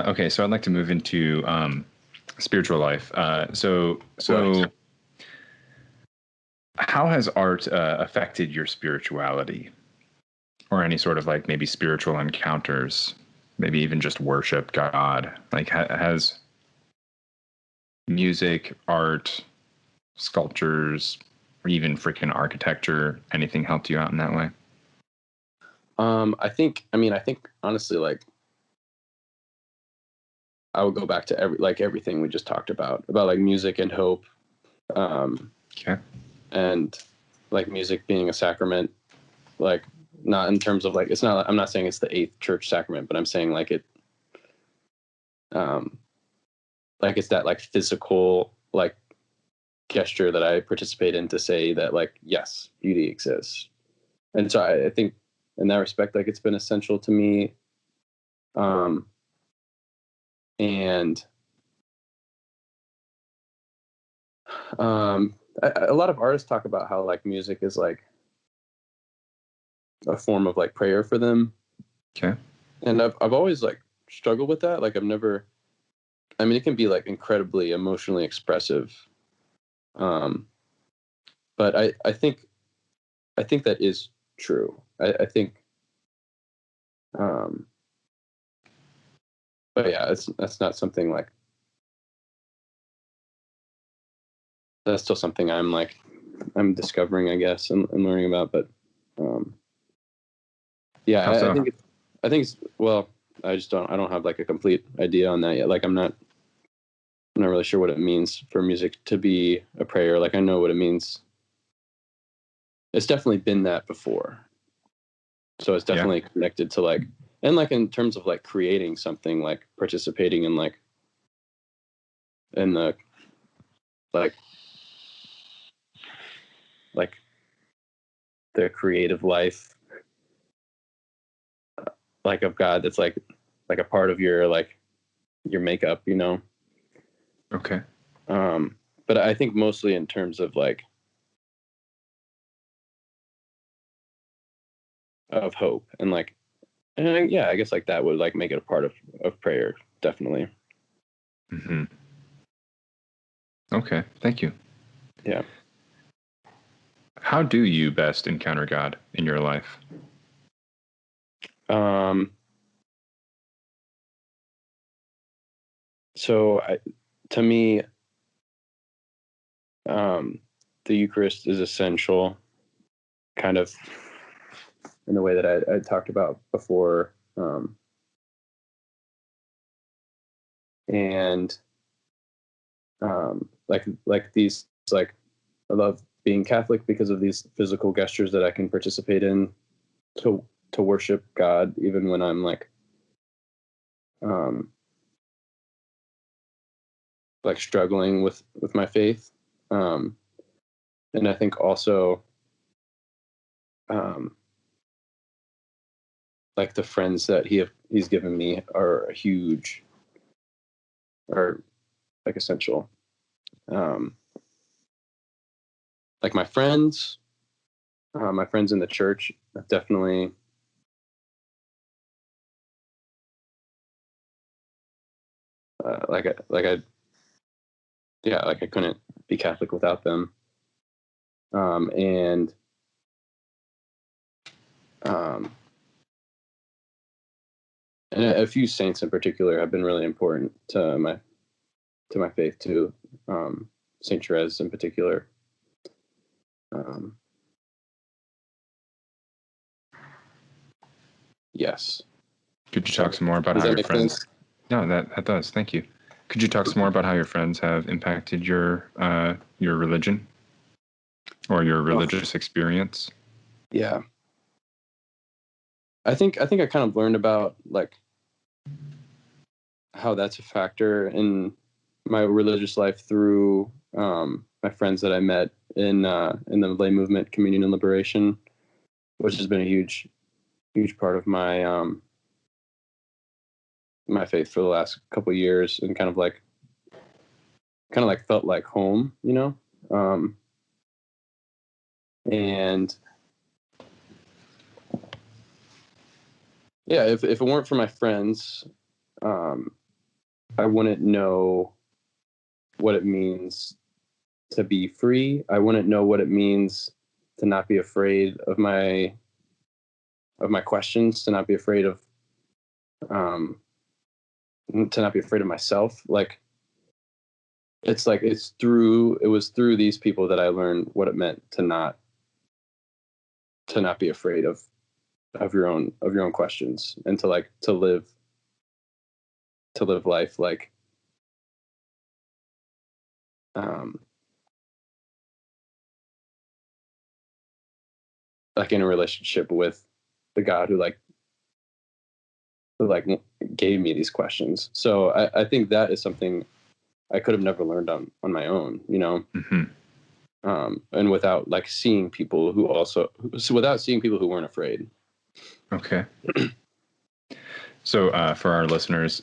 Okay, so I'd like to move into spiritual life. So Right. how has art affected your spirituality, or any sort of like maybe spiritual encounters, maybe even just worship God? Like, has music, art, sculptures, or even freaking architecture, anything helped you out in that way? I think honestly, like, I would go back to everything we just talked about like music and hope. Okay. And like music being a sacrament, like not in terms of like, I'm not saying it's the eighth church sacrament, but I'm saying like like it's that like physical, like gesture that I participate in to say that like, yes, beauty exists. And so I think in that respect, like it's been essential to me. And a lot of artists talk about how like music is like a form of like prayer for them. Okay. And I've always like struggled with that. Like it can be like incredibly emotionally expressive. But I think that is true. I think, but yeah, that's not something like, that's still something I'm discovering, I guess, and learning about. But yeah, How so? I think it's, well, I don't have like a complete idea on that yet. Like I'm not really sure what it means for music to be a prayer. Like I know what it means. It's definitely been that before. So it's Yeah. definitely connected to like, and like in terms of like creating something, like participating in like, in the, like, like the creative life, like of God, that's like a part of your, like your makeup, you know? Okay. But I think mostly in terms of like, of hope and like, and yeah, I guess like that would like make it a part of prayer. Definitely. Mm-hmm. Okay. Thank you. Yeah. How do you best encounter God in your life? So to me, the Eucharist is essential, kind of in the way that I talked about before. And like these, like, I love being Catholic because of these physical gestures that I can participate in to worship God, even when I'm um, like struggling with my faith. And I think also, um, like the friends that he's given me are huge, are like essential. Um, like my friends in the church have definitely, yeah, like I couldn't be Catholic without them. And um, and a few saints in particular have been really important to my faith too. Saint Therese in particular. Um, yes. Could you talk some more about Does how that your make friends? sense? No, that does. Thank you. Could you talk some more about how your friends have impacted your religion or your Oh, religious experience? yeah. I think I kind of learned about like how that's a factor in my religious life through my friends that I met in the lay movement, Communion and Liberation, which has been a huge part of my faith for the last couple of years, and kind of like felt like home, you know. And yeah, if it weren't for my friends, I wouldn't know what it means to be free. I wouldn't know what it means to not be afraid of my questions, to not be afraid of myself. Like it was through these people that I learned what it meant to not be afraid of your own questions, and to live life like in a relationship with the God who gave me these questions. So I think that is something I could have never learned on my own, you know. And without seeing people who weren't afraid. Okay. So for our listeners,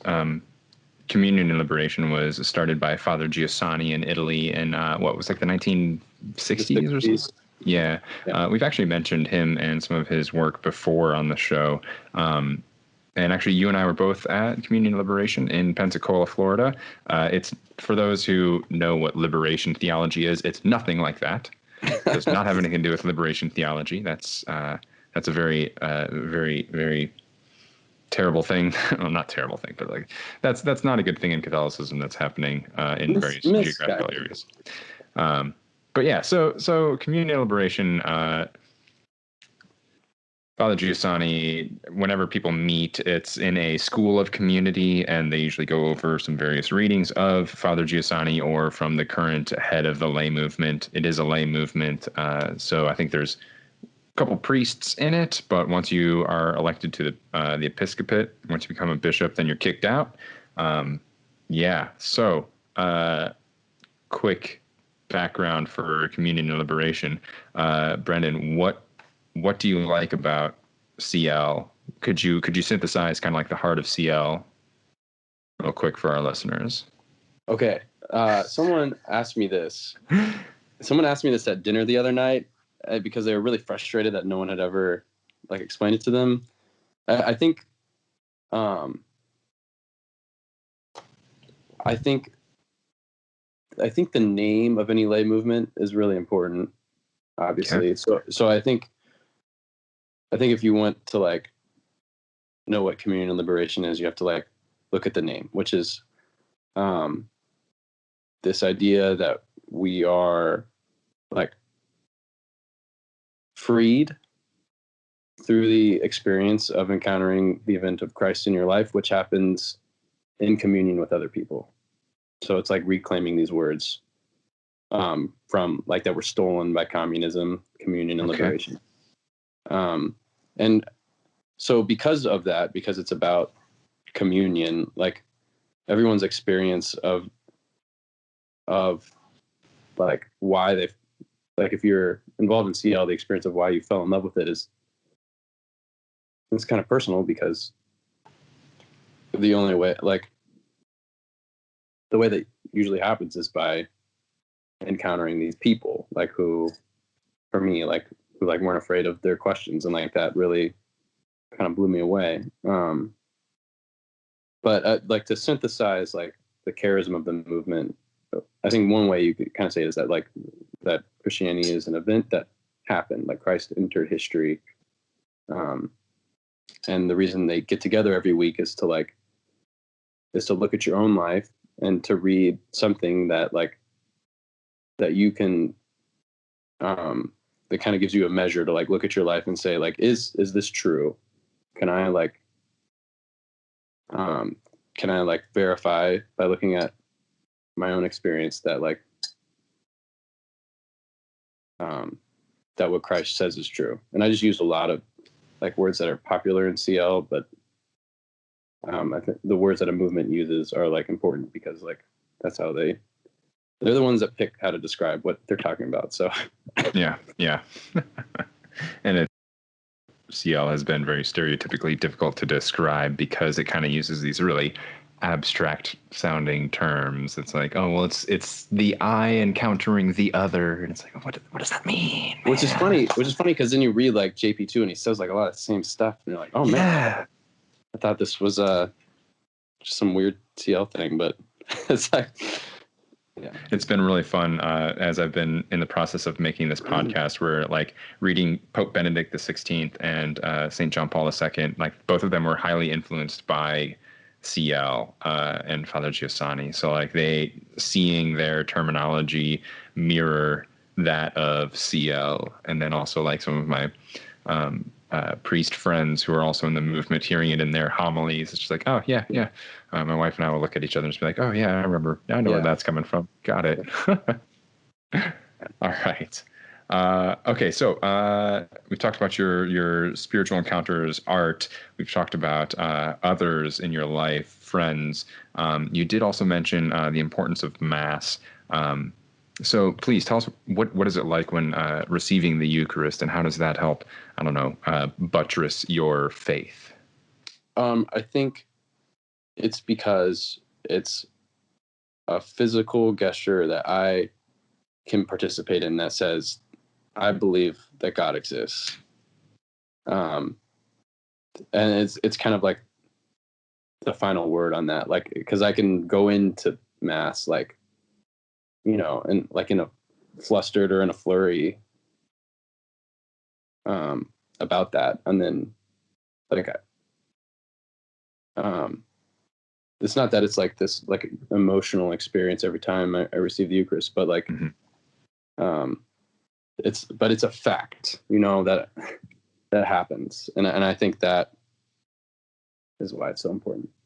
Communion and Liberation was started by Father Giussani in Italy in what was the 1960s or something? Yeah. We've actually mentioned him and some of his work before on the show. And actually, you and I were both at Communion and Liberation in Pensacola, Florida. It's, for those who know what liberation theology is, it's nothing like that. It does not have anything to do with liberation theology. That's a very, very, very terrible thing. Well, not terrible thing, but that's not a good thing in Catholicism that's happening in various geographical areas. But yeah, so Communion and Liberation. Father Giussani, whenever people meet, it's in a school of community, and they usually go over some various readings of Father Giussani or from the current head of the lay movement. It is a lay movement, so I think there's a couple priests in it, but once you are elected to the episcopate, once you become a bishop, then you're kicked out. So quick background for Communion and Liberation. Brendan, what do you like about CL? Could you synthesize kind of like the heart of CL real quick for our listeners? Okay. Someone asked me this. Someone asked me this at dinner the other night because they were really frustrated that no one had ever explained it to them. I think the name of any lay movement is really important, obviously. Okay. So I think if you want to know what Communion and Liberation is, you have to look at the name, which is this idea that we are freed through the experience of encountering the event of Christ in your life, which happens in communion with other people. So it's reclaiming these words from that were stolen by communism, communion and liberation. And so because of that, because it's about communion, everyone's experience of why they if you're involved in CL, the experience of why you fell in love with it it's kind of personal, because the only way, the way that usually happens is by encountering these people, who, for me, who weren't afraid of their questions, and that really kind of blew me away. But to synthesize the charism of the movement, I think one way you could kind of say it is that that Christianity is an event that happened, Christ entered history, and the reason they get together every week is to look at your own life and to read something that that you can that kind of gives you a measure to look at your life and say is this true? Can I verify by looking at my own experience that that what Christ says is true? And I just used a lot of words that are popular in CL, but I think the words that a movement uses are important, because that's how they're the ones that pick how to describe what they're talking about. So yeah. And CL has been very stereotypically difficult to describe because it kind of uses these really abstract sounding terms. It's it's the I encountering the other, and it's what does that mean, man? Which is funny because then you read JP2 and he says a lot of the same stuff, and you're oh man, I thought this was just some weird CL thing, but it's like, yeah, it's been really fun as I've been in the process of making this podcast. Where like reading Pope Benedict XVI and St. John Paul II, like both of them were highly influenced by CL and Father Giussani. So like they seeing their terminology mirror that of CL, and then also like some of my priest friends who are also in the movement, hearing it in their homilies. It's just like, oh yeah, yeah. My wife and I will look at each other and just be like, oh yeah, I remember. I know where that's coming from. Got it. All right. Okay, so we've talked about your spiritual encounters, art. We've talked about others in your life, friends. You did also mention the importance of Mass. So please tell us what is it like when receiving the Eucharist, and how does that help, I don't know, buttress your faith? I think it's because it's a physical gesture that I can participate in that says, I believe that God exists. And it's kind of like the final word on that, like, because I can go into Mass, like, you know, and like in a flustered or in a flurry about that. And then like, it's not that it's like this like emotional experience every time I receive the Eucharist, but like, it's a fact, you know, that happens. And I think that is why it's so important.